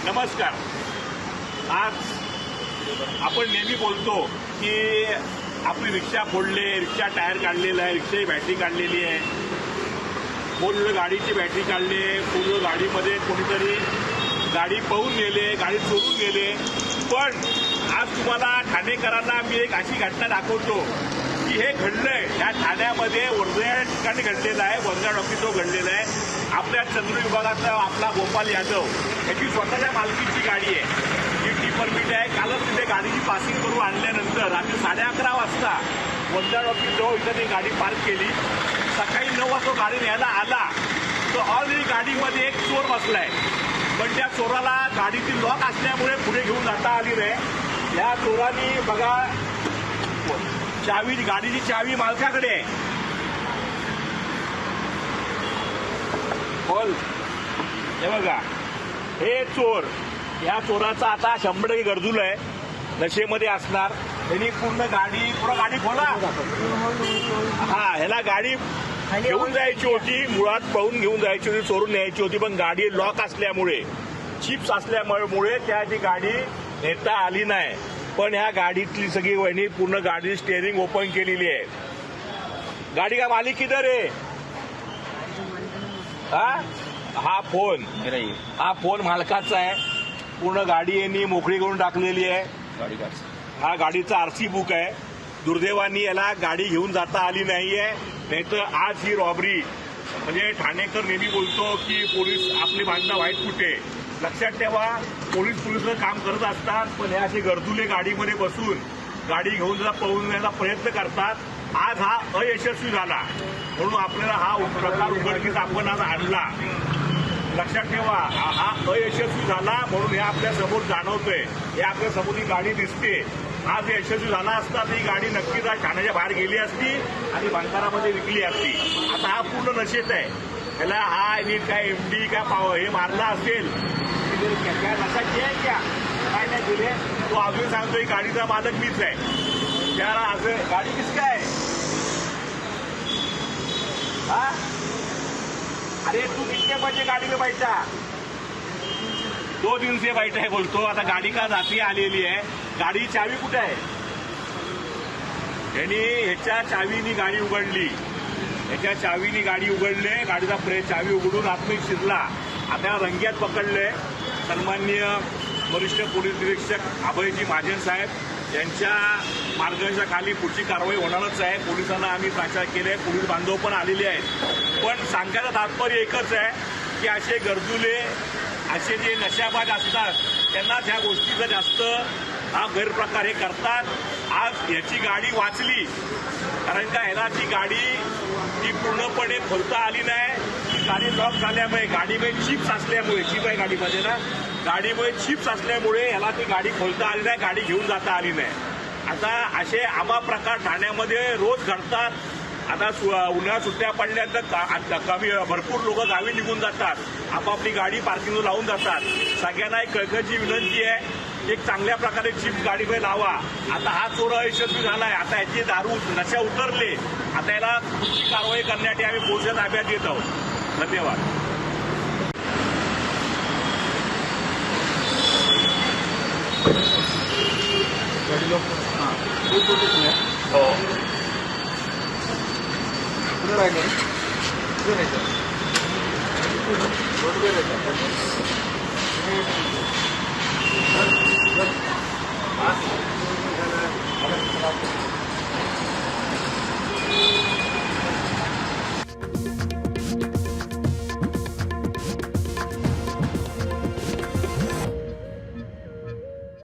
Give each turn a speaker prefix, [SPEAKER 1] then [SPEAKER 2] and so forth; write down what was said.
[SPEAKER 1] नमस्कार. आज आपण नेहमी बोलतो की आपली रिक्षा फोडले, रिक्षा टायर काढलेला आहे, रिक्षाची बॅटरी काढलेली आहे, पूर्ण गाडीची बॅटरी काढली, पूर्ण गाडीमध्ये कोणीतरी गाडी पळून गेले, गाडी चोरून गेले. पण आज तुम्हाला ठाणेकरांना मी एक अशी घटना दाखवतो की हे घडलंय या ठाण्यामध्ये वर्धा ठिकाणी घडलेलं आहे. वर्धा टॉकीजवर घडलेलं आहे. आपल्या चंद्र विभागातला आपला गोपाल यादव याची स्वतःच्या मालकीची गाडी आहे, जी टी परमिट आहे. कालच तिथे गाडीची पासिंग करून आणल्यानंतर रात्री 11:30 वाजता वर्धा टॉकीजवळ इथं ती गाडी पार्क केली. सकाळी 9 वाजता गाडी न्यायला आला तर ऑलरेडी गाडीमध्ये एक चोर बसलाय. पण त्या चोराला गाडीची लॉक असल्यामुळे पुढे घेऊन जाता आली नाही. या चोरांनी बघा चावी, गाडीची चावी मालकाकडे आहे. बोल, हे बघा हे चोर, या चोराचा आता 100% गरजूल आहे, नशेमध्ये असणार. त्यांनी पूर्ण गाडी खोला. हा, ह्याला गाडी घेऊन जायची होती, मुळात पळून घेऊन जायची होती, चोरून न्यायची होती. पण गाडी लॉक असल्यामुळे, चिप्स असल्यामुळे त्याची गाडी नेता आली नाही. पण ह्या गाडीतली सगळी वहिनी पूर्ण गाडी स्टेअरिंग ओपन केलेली आहे. गाडी का मालिक किधर आहे? हा फोन मालकाचा आहे. पूर्ण गाडी यांनी मोकळी करून टाकलेली आहे. हा गाडीचा आरसी बुक आहे. दुर्दैवानी याला गाडी घेऊन जाता आली नाहीये, नाहीतर आज ही रॉबरी. म्हणजे ठाणेकर नेहमी बोलतो की पोलीस आपली भांडणं वाईट कुठे. लक्षात ठेवा, पोलीस काम करत असतात, पण हे असे गरजुले गाडीमध्ये बसून गाडी घेऊन जरा पळून नेण्याचा प्रयत्न करतात. आज हा अयशस्वी झाला, म्हणून आपल्याला हा प्रकार उघडकीस आपण आज आणला. लक्षात ठेवा, हा अयशस्वी झाला म्हणून हे आपल्या समोर जाणवतोय. हे आपल्या समोर ही गाडी दिसते. आज यशस्वी झाला असता ही गाडी नक्कीच आज ठाण्याच्या बाहेर गेली असती आणि बंधारामध्ये विकली असती. आता हा पूर्ण नशेत आहे. त्याला हा नीट काय एमडी काय हे मारला असेल, काय नशाची आहे क्या काय नाही दिले. तो अजून सांगतोय गाडीचा मालक मीच आहे. त्याला असं गाडी किसका आहे? हा, अरे तू कितने बजे गाडी में बैठा? 2 दिन से बैठा है बोलतो. आता गाडी का जाती आलेली आहे. गाडी चावी कुठे आहे? यांनी ह्याच्या चावीनी गाडी उघडली. ह्याच्या चावीनी गाडी उघडले, गाडीचा चावी उघडून आतमध्ये शिरला. आता रंग्यात पकडले. सन्माननीय वरिष्ठ पोलीस निरीक्षक अभयजी महाजन साहेब यांच्या मार्गदर्शनाखाली पुढची कारवाई होणारच आहे. पोलिसांना आम्ही प्राचार केले, पोलीस बांधव पण आलेले आहेत. पण सांगायचं तात्पर्य एकच आहे की असे गरजुले, असे जे नशाबाज असतात त्यांनाच ह्या गोष्टीचा जास्त हा गैरप्रकार हे करतात. आज याची गाडी वाचली, कारण का ह्याला ती गाडी ती पूर्णपणे खोलता आली नाही. ती गाडी लॉक झाल्यामुळे, गाडीमध्ये चिप्स असल्यामुळे, चिप आहे गाडीमध्ये ना, गाडीमध्ये चिप्स असल्यामुळे ह्याला ती गाडी खोलता आली नाही, गाडी घेऊन जाता आली नाही. आता असे आबा प्रकार ठाण्यामध्ये रोज घडतात. आता उन्हाळ्यात सुट्ट्या पडल्यानंतर कमी भरपूर लोक गावी निघून जातात, आपापली गाडी पार्किंगवर लावून जातात. सगळ्यांना एक कळकळीची विनंती आहे, एक चांगल्या प्रकारे चिप्स गाडीमध्ये लावा. आता हा चोर यशस्वी झालाय. आता याची दारू नशा उतरले. आता याला पुढची कारवाई करण्यासाठी आम्ही पोलिसांना ताब्यात देत आहोत. धन्यवाद. हो,
[SPEAKER 2] रोड